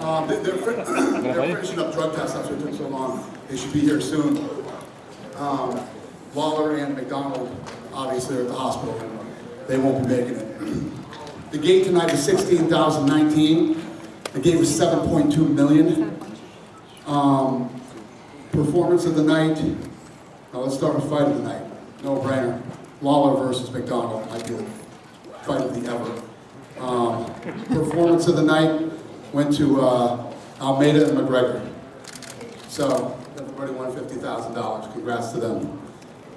They're finishing up drug tests. That's why it took so long. They should be here soon. Lawler and McDonald obviously are at the hospital. They won't be making it. The gate tonight was 16,019. The gate was 7.2 million. Performance of the night. Now let's start with fight of the night. No brainer. Lawler versus McDonald. I do. Fight of the ever. Performance of the night went to Almeida and McGregor. So everybody won $50,000. Congrats to them.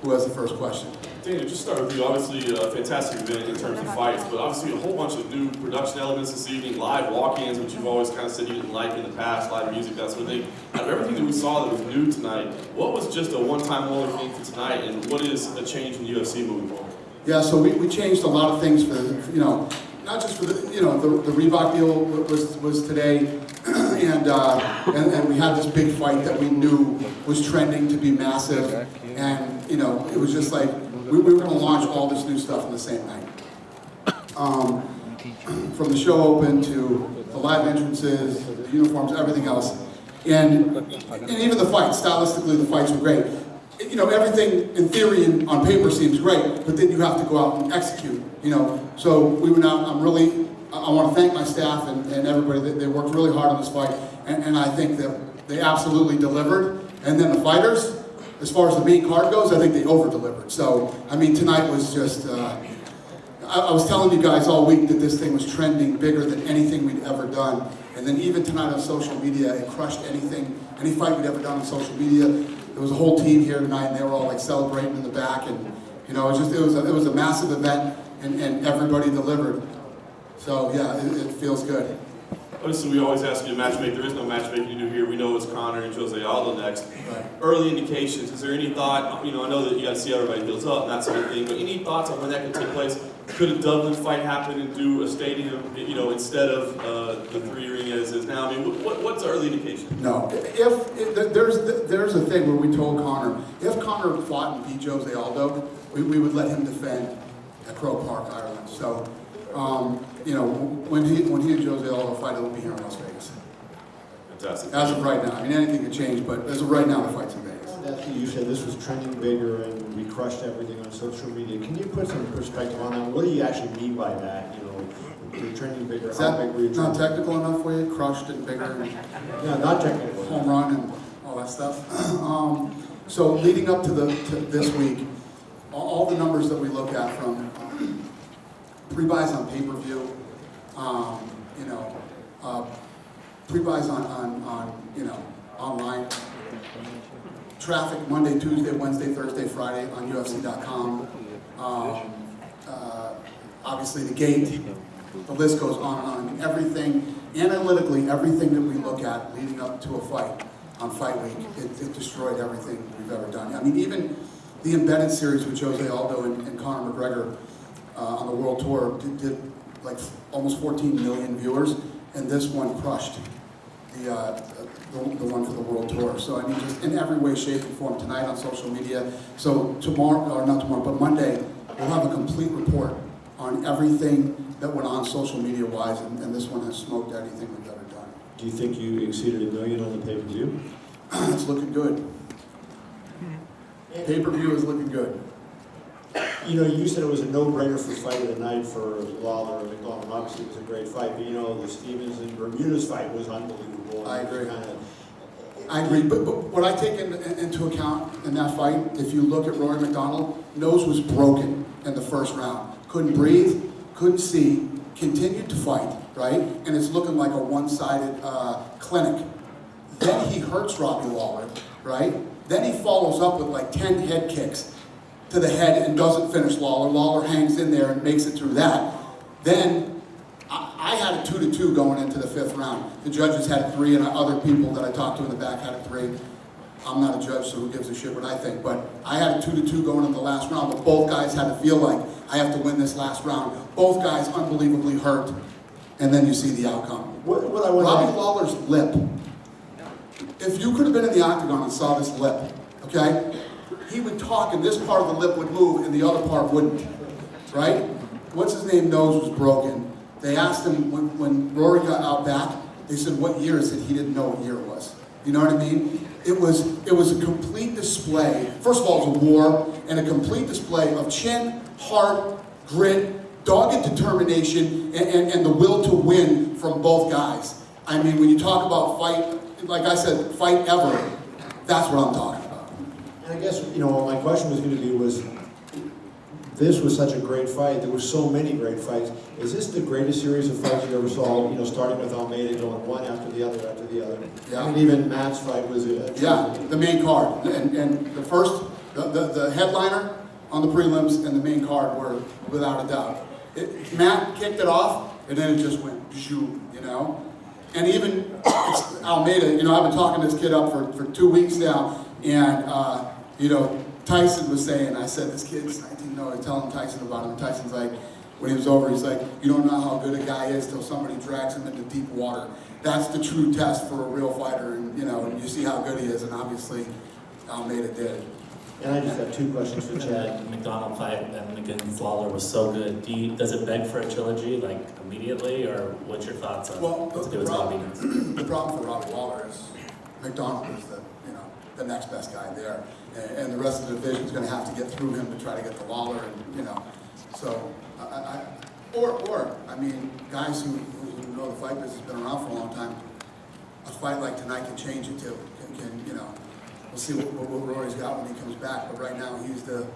Who has the first question? Daniel, just start with you. Obviously, a fantastic event in terms of fights, but obviously a whole bunch of new production elements this evening, live walk-ins, which you've always kind of said you didn't like in the past, live music, that sort of thing. Out of everything that we saw that was new tonight, what was just a one-time only thing for tonight, and what is a change in UFC moving forward? Yeah, so we changed a lot of things for, not just for the Reebok deal was today, and we had this big fight that we knew was trending to be massive, and it was just like we were going to launch all this new stuff in the same night. From the show open to the live entrances, the uniforms, everything else, and even the fights. Stylistically, the fights were great. Everything in theory and on paper seems great, but then you have to go out and execute. So we went out. I want to thank my staff and everybody. They worked really hard on this fight, and I think that they absolutely delivered. And then the fighters, as far as the main card goes, I think they over-delivered. So, tonight was just, I was telling you guys all week that this thing was trending bigger than anything we'd ever done. And then even tonight on social media, it crushed any fight we'd ever done on social media. There was a whole team here tonight, and they were all like celebrating in the back. And, it was a massive event, and everybody delivered. So, yeah, it feels good. Obviously, we always ask you to matchmake. There is no matchmaking you do here. We know it's Conor and Jose Aldo next. Right. Early indications. Is there any thought? I know that you got to see everybody heals up and that sort of thing. But any thoughts on when that could take place? Could a Dublin fight happen and do a stadium? Instead of the 3 arenas as now. What's the early indication? No. There's a thing where we told Conor, if Conor fought and beat Jose Aldo, we would let him defend at Croke Park, Ireland. So. When he and Jose Aldo fight, it'll be here in Las Vegas. Fantastic. As of right now, anything could change, but as of right now, the fight's in Vegas. That's what you said. This was trending bigger, and we crushed everything on social media. Can you put some perspective on that? What do you actually mean by that? You're trending bigger. Is How big were you that not trending? technical enough for you? Crushed and bigger, and No, not technical. home run and all that stuff. So leading up to this week, all the numbers that we look at from pre-buys on pay-per-view, pre-buys on online, traffic Monday, Tuesday, Wednesday, Thursday, Friday on UFC.com. Obviously the gate, the list goes on and on. Everything, analytically, everything that we look at leading up to a fight on fight week, it destroyed everything we've ever done. Even the embedded series with Jose Aldo and Conor McGregor on the world tour did like almost 14 million viewers, and this one crushed the one for the world tour. So just in every way, shape, and form tonight on social media. So but Monday, we'll have a complete report on everything that went on social media wise, and this one has smoked anything we've ever done. Do you think you exceeded 1 million on the pay-per-view? It's looking good. Pay-per-view is looking good. You said it was a no-brainer for fight of the night for Lawler and McDonald. Obviously, it was a great fight, but the Stevens and Bermuda's fight was unbelievable. I agree. I agree, but what I take into account in that fight, if you look at Rory McDonald, nose was broken in the first round. Couldn't breathe, couldn't see, continued to fight, right? And it's looking like a one-sided clinic. Then he hurts Robbie Lawler, right? Then he follows up with like 10 head kicks to the head and doesn't finish Lawler. Lawler hangs in there and makes it through that. Then I had a 2-2 going into the 5th round. The judges had 3, and other people that I talked to in the back had a 3. I'm not a judge, so who gives a shit what I think, but I had a 2-2 going into the last round, but both guys had to feel like, I have to win this last round. Both guys unbelievably hurt, and then you see the outcome. Robbie Lawler's lip. If you could have been in the octagon and saw this lip, okay? He would talk, and this part of the lip would move, and the other part wouldn't, right? What's his name nose was broken. They asked him, when Rory got out back, They said, what year? I said, he didn't know what year it was. You know what I mean? It was a complete display. First of all, it was a war, and a complete display of chin, heart, grit, dogged determination, and the will to win from both guys. I mean, when you talk about fight, like I said, fight ever, that's what I'm talking about. And I guess, you know, my question was going to be was, this was such a great fight. There were so many great fights. Is this the greatest series of fights you ever saw? You know, starting with Almeida, going one after the other after the other. Yeah. I mean, even Matt's fight was yeah, the main card, and the first, the headliner on the prelims and the main card were without a doubt. Matt kicked it off, and then it just went, you know. And even Almeida, you know, I've been talking this kid up for 2 weeks now, and you know, Tyson was saying, I said, this kid's 19, telling Tyson about him, and Tyson's like, when he was over, he's like, you don't know how good a guy is till somebody drags him into deep water. That's the true test for a real fighter, and you know, you see how good he is, and obviously Almeida did. And I just have 2 questions for Chad. The McDonald fight against Lawler was so good. Does it beg for a trilogy, like, immediately, or what's your thoughts on what to do with Robbie? The problem for Robbie Lawler is McDonald is the next best guy there, and the rest of the division is going to have to get through him to try to get to Lawler, and you know, so I mean, guys who know the fight business has been around for a long time. A fight like tonight can change it too. Can you know? We'll see what Rory's got when he comes back, but right now he's the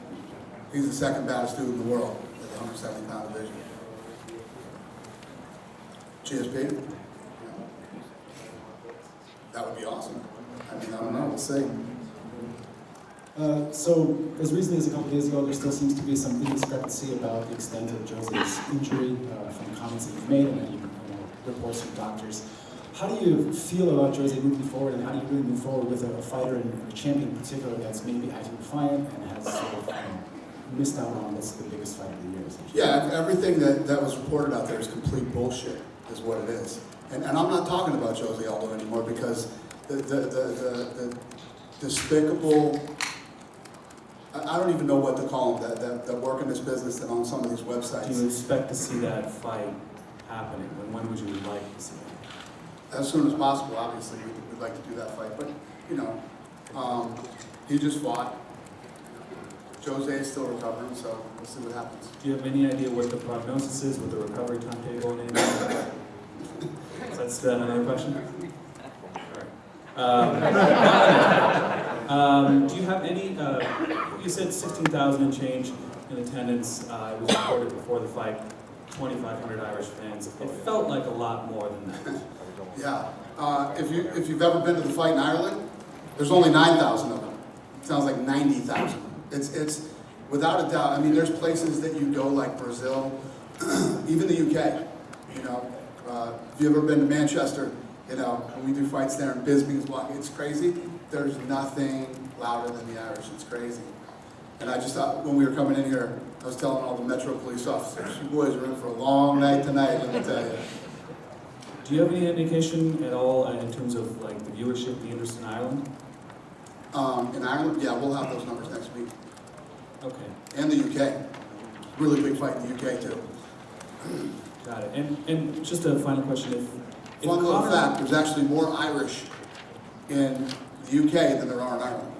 second baddest dude in the world at the 170-pound division. GSP? That would be awesome. I mean, I don't know, we'll see. So, as recently as a couple days ago, there still seems to be some discrepancy about the extent of Jose's injury from comments that you've made and then reports from doctors. How do you feel about Jose moving forward, and how do you really move forward with a fighter and a champion in particular that's maybe acting defiant and has sort of missed out on what's the biggest fight of the year? Yeah, everything that was reported out there is complete bullshit, is what it is. And I'm not talking about Jose Aldo anymore because the despicable, I don't even know what to call them, that work in this business that on some of these websites. Do you expect to see that fight happening? When would you like to see it? As soon as possible, obviously, we'd like to do that fight. But, you know, he just fought. Jose is still recovering, so we'll see what happens. Do you have any idea what the prognosis is, what the recovery timetable and anything? Is that another question? All right. Do you have any, you said 16,000 and change in attendance. It was reported before the fight, 2,500 Irish fans. It felt like a lot more than that. Yeah. If you've ever been to the fight in Ireland, there's only 9,000 of them. It sounds like 90,000. It's without a doubt. I mean, there's places that you go like Brazil, even the UK. You know, if you've ever been to Manchester, you know, when we do fights there in Bisbee, it's crazy. There's nothing louder than the Irish. It's crazy. And I just thought when we were coming in here, I was telling all the Metro police officers, you boys are in for a long night tonight, let me tell you. Do you have any indication at all in terms of like the viewership, the interest in Ireland? In Ireland, yeah, we'll have those numbers next week. Okay. And the UK. Really big fight in the UK too. Got it. And just a final question, if Fun little Conor- fact, there's actually more Irish in the UK than there are in Ireland.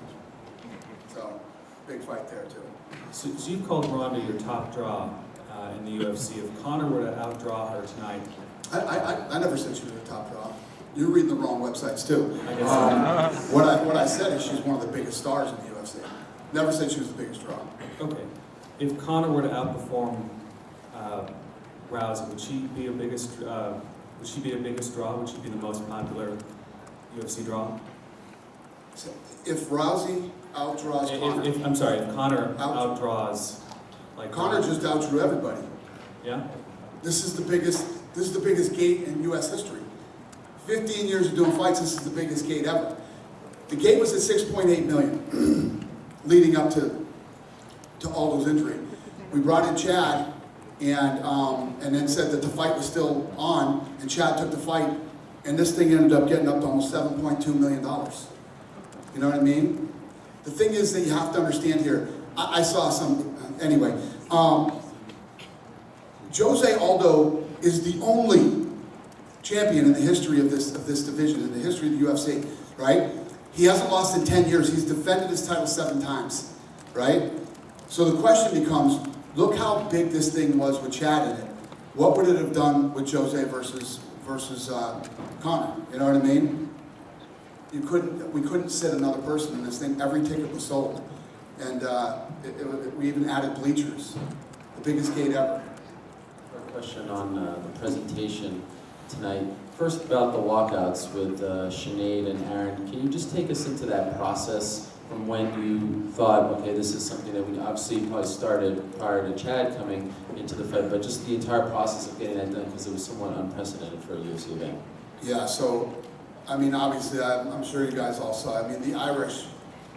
So, big fight there too. So you've called Ronda your top draw in the UFC. If Conor were to outdraw her tonight, I never said she was a top draw. You're reading the wrong websites too. I guess What I said is she's one of the biggest stars in the UFC. Never said she was the biggest draw. okay. If Conor were to outperform Rousey, would she be a biggest draw? Would she be the most popular UFC draw? So if Rousey outdraws Conor, If Conor outdraws, like Conor just outdrew everybody. yeah. This is the biggest gate in U.S. history. 15 years of doing fights, this is the biggest gate ever. The gate was at 6.8 million, leading up to all those injuries. We brought in Chad, and then said that the fight was still on, and Chad took the fight, and this thing ended up getting up to almost $7.2 million. You know what I mean? The thing is that you have to understand here, I saw some, anyway, Jose Aldo is the only champion in the history of this division, in the history of the UFC, right? He hasn't lost in 10 years. He's defended his title 7 times, right? So the question becomes, look how big this thing was with Chad in it. What would it have done with Jose versus Conor? You know what I mean? We couldn't sit another person in this thing. Every ticket was sold. And we even added bleachers. The biggest gate ever. A question on the presentation tonight. First about the walkouts with Sinead and Aaron. Can you just take us into that process from when you thought, okay, this is something that we obviously probably started prior to Chad coming into the fight, but just the entire process of getting that done, because it was somewhat unprecedented for a UFC event. Yeah, so, I mean, obviously, I'm sure you guys all saw. I mean, the Irish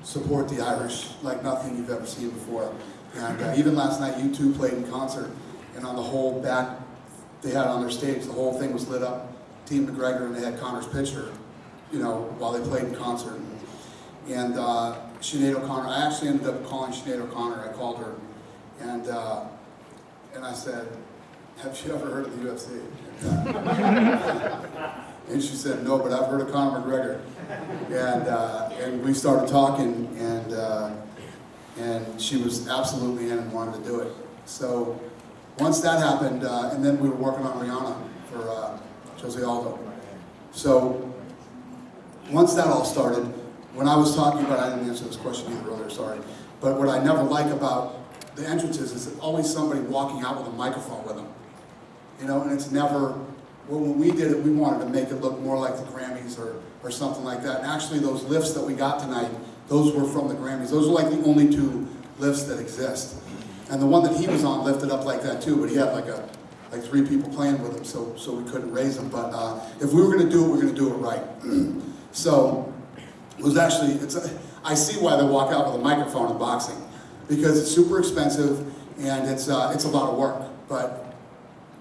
support the Irish like nothing you've ever seen before. And even last night, U2 played in concert, and on the whole back they had on their stage, the whole thing was lit up. Team McGregor, and they had Conor's picture, you know, while they played in concert. And Sinead O'Connor, I actually ended up calling Sinead O'Connor. I called her, and I said, "Have you ever heard of the UFC?" And she said, "No, but I've heard of Conor McGregor." And we started talking, and she was absolutely in and wanted to do it. So once that happened, and then we were working on Rihanna for Jose Aldo. So once that all started, when I was talking about, I didn't answer this question either earlier, sorry, but what I never like about the entrances is that always somebody walking out with a microphone with them. You know, and it's never, well, when we did it, we wanted to make it look more like the Grammys or something like that. And actually those lifts that we got tonight, those were from the Grammys. Those are like the only 2 lifts that exist. And the one that he was on lifted up like that too, but he had like 3 people playing with him, so we couldn't raise him. But if we were going to do it, we're going to do it right. So it was actually, I see why they walk out with a microphone in boxing, because it's super expensive and it's a lot of work. But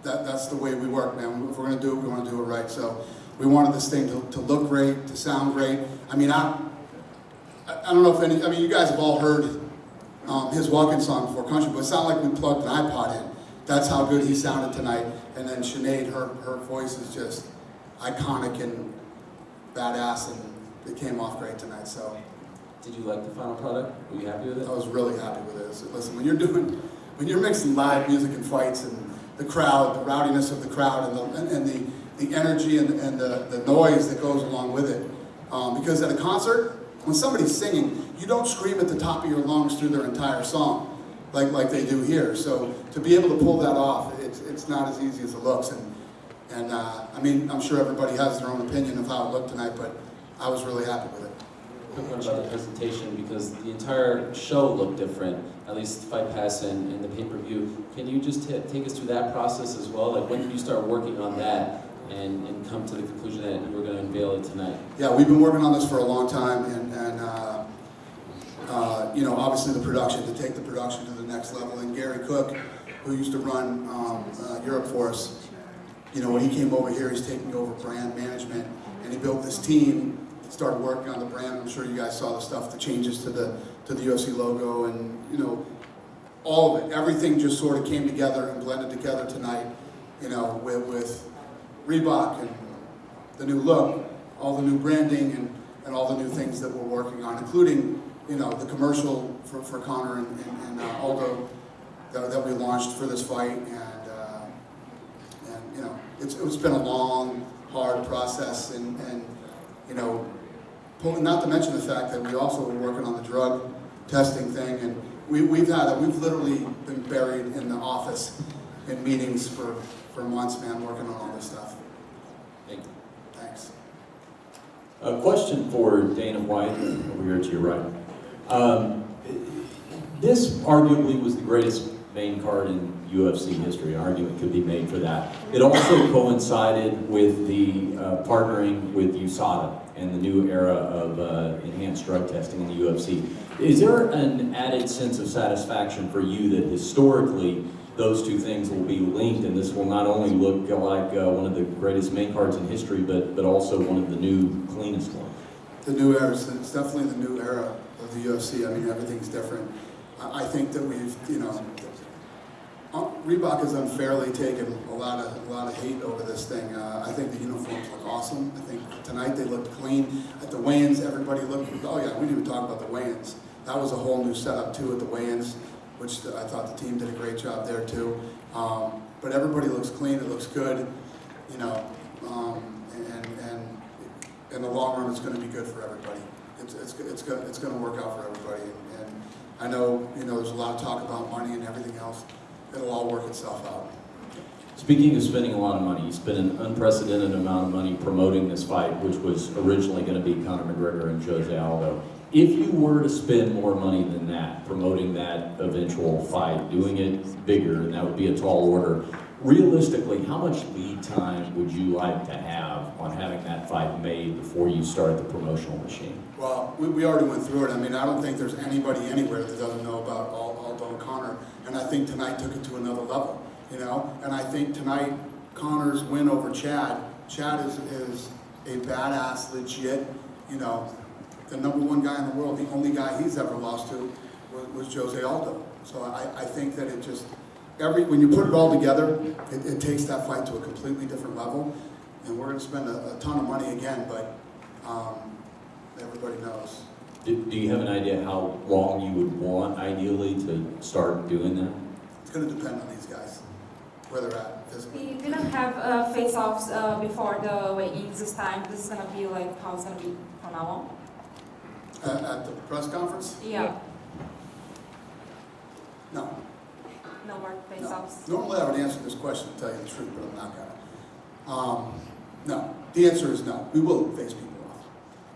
that's the way we work, man. If we're going to do it, we want to do it right. So we wanted this thing to look great, to sound great. I mean, I don't know if any, I mean, you guys have all heard his walk-in song before Country, but it sounded like we plugged an iPod in. That's how good he sounded tonight. And then Sinead, her voice is just iconic and badass, and it came off great tonight. So, Did you like the final product? Were you happy with it? I was really happy with it. So, listen, when you're mixing live music and fights, and the crowd, the rowdiness of the crowd, and the energy and the noise that goes along with it, because at a concert, when somebody's singing, you don't scream at the top of your lungs through their entire song like they do here. So to be able to pull that off, it's not as easy as it looks. And I mean, I'm sure everybody has their own opinion of how it looked tonight, but I was really happy with it. Quick one about the presentation, because the entire show looked different, at least Fight Pass and the pay-per-view. Can you just take us through that process as well? Like, when did you start working on that and come to the conclusion that you were going to unveil it tonight? Yeah, we've been working on this for a long time, and you know, obviously the production, to take the production to the next level. And Gary Cook, who used to run Europe for us, you know, when he came over here, he's taking over brand management, and he built this team, started working on the brand. I'm sure you guys saw the stuff, the changes to the UFC logo, and you know, all of it. Everything just sort of came together and blended together tonight, you know, with Reebok and the new look, all the new branding, and all the new things that we're working on, including, you know, the commercial for Conor and Aldo that we launched for this fight. And you know, it's been a long, hard process, and you know, not to mention the fact that we also were working on the drug testing thing, and we've literally been buried in the office in meetings for months, man, working on all this stuff. Thank you. Thanks. A question for Dana White, over here to your right. This arguably was the greatest main card in UFC history. An argument could be made for that. It also coincided with the partnering with USADA and the new era of enhanced drug testing in the UFC. Is there an added sense of satisfaction for you that historically those two things will be linked, and this will not only look like one of the greatest main cards in history, but also one of the new, cleanest ones? The new era, it's definitely the new era of the UFC. I mean, everything's different. I think that we've, you know, Reebok has unfairly taken a lot of hate over this thing. I think the uniforms look awesome. I think tonight they looked clean. At the weigh-ins, everybody looked, oh yeah, we didn't even talk about the weigh-ins. That was a whole new setup too at the weigh-ins, which I thought the team did a great job there too. But everybody looks clean, it looks good, you know, and in the long run it's going to be good for everybody. It's going to work out for everybody. And I know, you know, there's a lot of talk about money and everything else. It'll all work itself out. Speaking of spending a lot of money, you spent an unprecedented amount of money promoting this fight, which was originally going to be Conor McGregor and Jose Aldo. If you were to spend more money than that, promoting that eventual fight, doing it bigger, and that would be a tall order, realistically, how much lead time would you like to have on having that fight made before you start the promotional machine? Well, we already went through it. I mean, I don't think there's anybody anywhere that doesn't know about Aldo and Conor, and I think tonight took it to another level, you know? And I think tonight, Conor's win over Chad is a badass, legit, you know, the #1 guy in the world. The only guy he's ever lost to was Jose Aldo. So I think that it just, when you put it all together, it takes that fight to a completely different level. And we're going to spend a ton of money again, but everybody knows. Do you have an idea how long you would want, ideally, to start doing that? It's going to depend on these guys, where they're at physically. We didn't have face-offs before the weigh-ins this time. This is going to be like how it's going to be from now on. At the press conference? Yeah, No. no more face-offs. No. Normally I would answer this question to tell you the truth, but I'm not going to. No. The answer is no. We will face people off.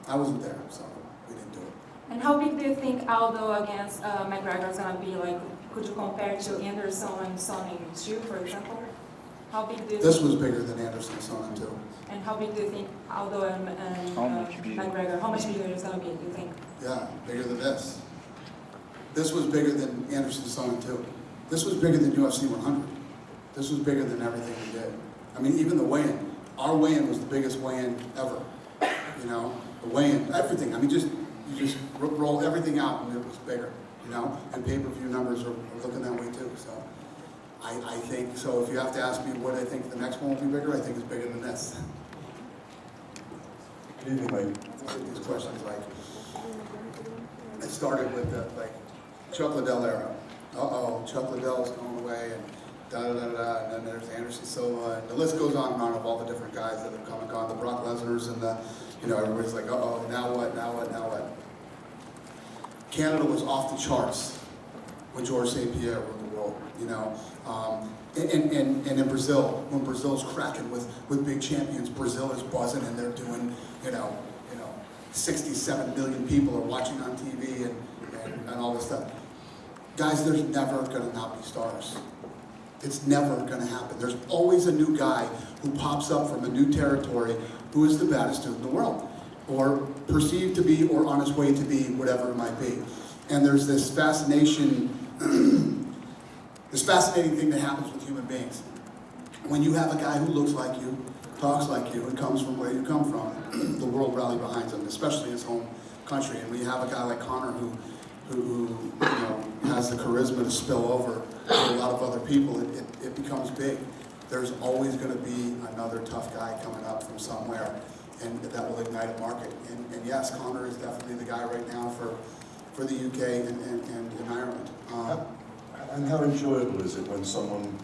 I wasn't there, so we didn't do it. And how big do you think Aldo against McGregor is going to be? Like, could you compare to Anderson and Sonnen 2, for example? How big do you This think? was bigger than Anderson and Sonnen too. And how big do you think Aldo and McGregor? How much bigger is going to be? Do you think? Yeah, bigger than this. This was bigger than Anderson and Sonnen too. This was bigger than UFC 100. This was bigger than everything we did. I mean, even the weigh-in. Our weigh-in was the biggest weigh-in ever. You know, the weigh-in, everything. I mean, you just roll everything out and it was bigger. You know, and pay-per-view numbers are looking that way too. So, I think so. If you have to ask me what I think the next one will be bigger, I think it's bigger than this. Good evening, mate. These questions, like, it started with the Chuck Liddell era. Chuck Liddell's going away, and da-da-da-da, and then there's Anderson Silva, and the list goes on and on of all the different guys that have come and gone, the Brock Lesnar's, and you know, everybody's like, now what, now what, now what? Canada was off the charts when Georges St. Pierre ruled the world, you know. And in Brazil, when Brazil's cracking with big champions, Brazil is buzzing and they're doing, you know, 67 million people are watching on TV and all this stuff. Guys, there's never going to not be stars. It's never going to happen. There's always a new guy who pops up from a new territory who is the baddest dude in the world, or perceived to be, or on his way to be, whatever it might be. And there's this fascination, this fascinating thing that happens with human beings. When you have a guy who looks like you, talks like you, and comes from where you come from, the world rally behind him, especially his home country. And when you have a guy like Conor who you know, has the charisma to spill over to a lot of other people, it becomes big. There's always going to be another tough guy coming up from somewhere, and that will ignite a market. And yes, Conor is definitely the guy right now for the UK and Ireland. And how enjoyable is it when someone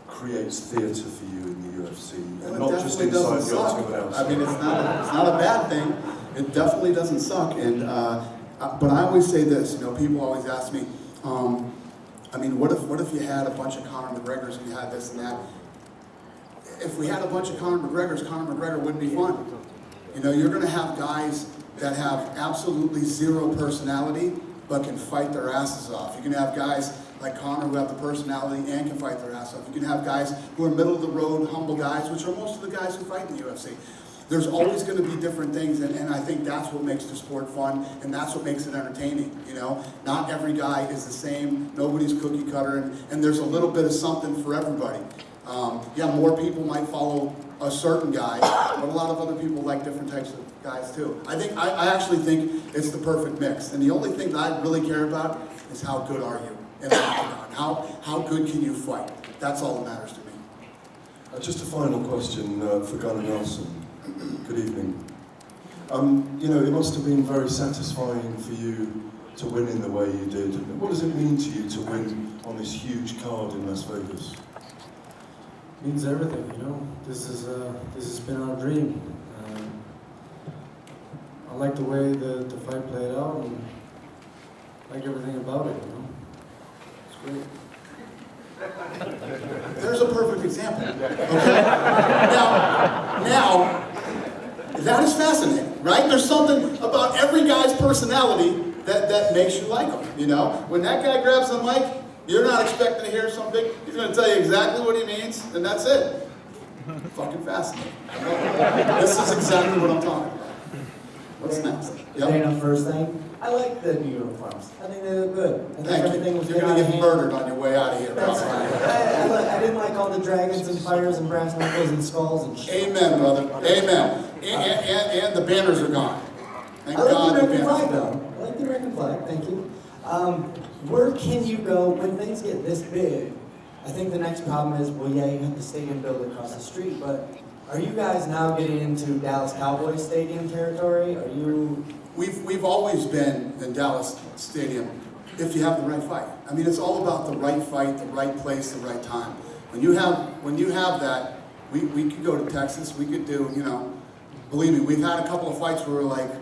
creates theatre for you in the UFC, and not just inside the octagon outside? I mean, it's not a bad thing. It definitely doesn't suck. And but I always say this. You know, people always ask me, I mean, what if you had a bunch of Conor McGregors and you had this and that? If we had a bunch of Conor McGregor wouldn't be fun. You know, you're going to have guys that have absolutely zero personality, but can fight their asses off. You can have guys like Conor who have the personality and can fight their ass off. You can have guys who are middle of the road, humble guys, which are most of the guys who fight in the UFC. There's always going to be different things, and I think that's what makes the sport fun, and that's what makes it entertaining, you know? Not every guy is the same, nobody's cookie cutter, and there's a little bit of something for everybody. Yeah, more people might follow a certain guy, but a lot of other people like different types of guys too. I actually think it's the perfect mix, and the only thing that I really care about is how good are you. in the octagon? How good can you fight? That's all that matters to me. Just a final question for Gunnar Nelson. Good evening. It must have been very satisfying for you to win in the way you did. What does it mean to you to win on this huge card in Las Vegas? Means everything, This has been our dream. I like the way the fight played out, and I like everything about it. It's great. There's a perfect example. Okay? Now, that is fascinating, right? There's something about every guy's personality that makes you like him, When that guy grabs the mic, you're not expecting to hear something. He's going to tell you exactly what he means, and that's it. Fucking fascinating. This is exactly what I'm talking about. What's next? Dana, first thing, I like the new uniforms. I think they look good. I think Thank everything you. was You're good going to on get hand. murdered on your way out of here. That's fine. I didn't like all the dragons and fires and brass knuckles and skulls and shit. Amen, brother. Amen. And the banners are gone. Thank I like God the the American banners. flag, though. I like the American flag. Thank you. Where can you go when things get this big? I think the next problem is, well, yeah, you have the stadium built across the street, but are you guys now getting into Dallas Cowboys stadium territory? Are you? We've always been in Dallas Stadium if you have the right fight. I mean, it's all about the right fight, the right place, the right time. When you have that, we could go to Texas. We could do, believe me, we've had a couple of fights where we're like,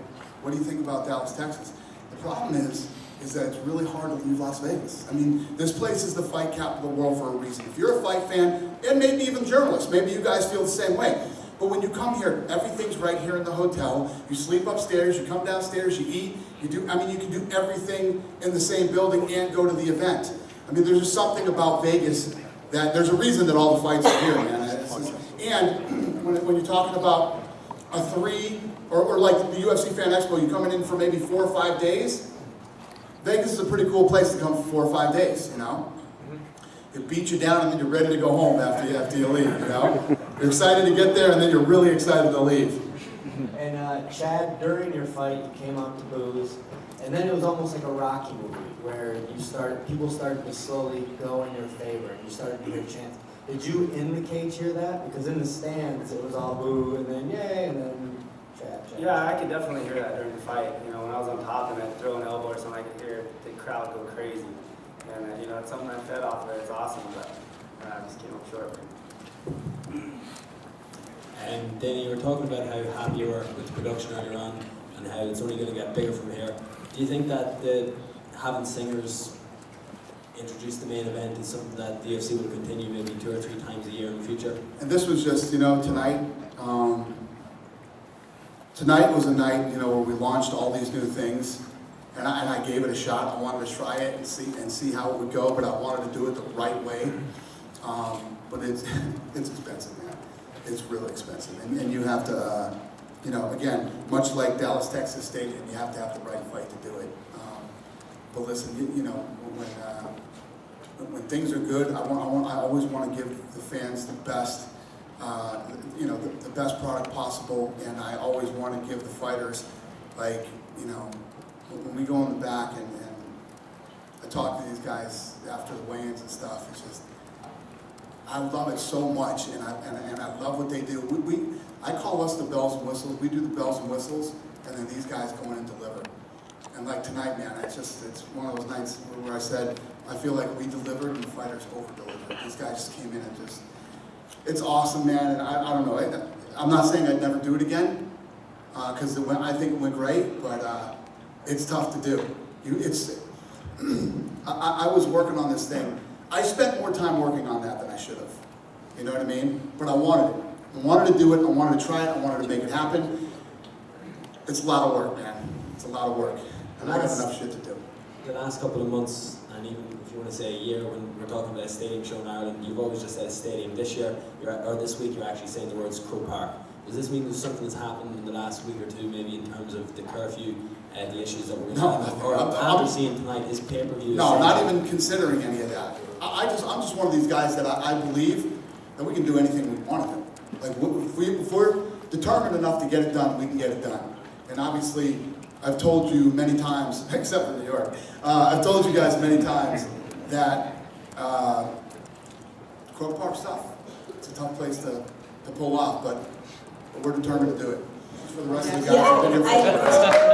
what do you think about Dallas, Texas? The problem is that it's really hard to leave Las Vegas. I mean, this place is the fight capital of the world for a reason. If you're a fight fan, and maybe even journalists, maybe you guys feel the same way. But when you come here, everything's right here in the hotel. You sleep upstairs, you come downstairs, you eat, you can do everything in the same building and go to the event. I mean, there's just something about Vegas that there's a reason that all the fights are here, man. And when you're talking about a 3, or like the UFC Fan Expo, you're coming in for maybe 4 or 5 days. Vegas is a pretty cool place to come for 4 or 5 days, It beats you down and then you're ready to go home after you leave, You're excited to get there and then you're really excited to leave. And Chad, during your fight, you came out to booze, and then it was almost like a Rocky movie where people started to slowly go in your favor, and you started to hear chants. Did you in the cage hear that? Because in the stands it was all boo, and then yay, and then Chad. Yeah, I could definitely hear that during the fight. When I was on top and I'd throw an elbow or something, I could hear the crowd go crazy. And it's something I fed off of. It's awesome, but I just came up short. And Danny, you were talking about how happy you were with the production earlier on and how it's only going to get bigger from here. Do you think that having singers introduce the main event is something that the UFC will continue maybe 2 or 3 times a year in the future? And this was just, tonight. Tonight was a night, where we launched all these new things, and I gave it a shot. I wanted to try it and see how it would go, but I wanted to do it the right way. But it's expensive, man. It's really expensive, and you have to, again, much like Dallas, Texas Stadium, you have to have the right fight to do it. But listen, when things are good, I always want to give the fans the best. The best product possible, and I always want to give the fighters, when we go in the back and I talk to these guys after the weigh-ins and stuff, it's just, I love it so much, and I love what they do. I call us the bells and whistles. We do the bells and whistles, and then these guys go in and deliver. And like tonight, man, it's one of those nights where I said, I feel like we delivered and the fighters over-delivered. These guys just came in and just, it's awesome, man, and I don't know. I'm not saying I'd never do it again, because I think it went great, but it's tough to do. I was working on this thing. I spent more time working on that than I should have. You know what I mean? But I wanted it. I wanted to do it. I wanted to try it. I wanted to make it happen. It's a lot of work, man. It's a lot of work, and I got enough shit to do. The last couple of months, and even if you want to say a year, when we're talking about a stadium show in Ireland, you've always just said stadium. This year, or this week, you're actually saying the words Croke Park. Does this mean there's something that's happened in the last week or 2, maybe in terms of the curfew and the issues that we're going to have? Or after seeing tonight, is pay-per-view? No, not even considering any of that. I'm just one of these guys that I believe that we can do anything we want to do. Like, if we're determined enough to get it done, we can get it done. And obviously, I've told you many times, except for New York, I've told you guys many times that Croke Park stuff, it's a tough place to pull off, but we're determined to do it. For the rest of the guys, I've been here for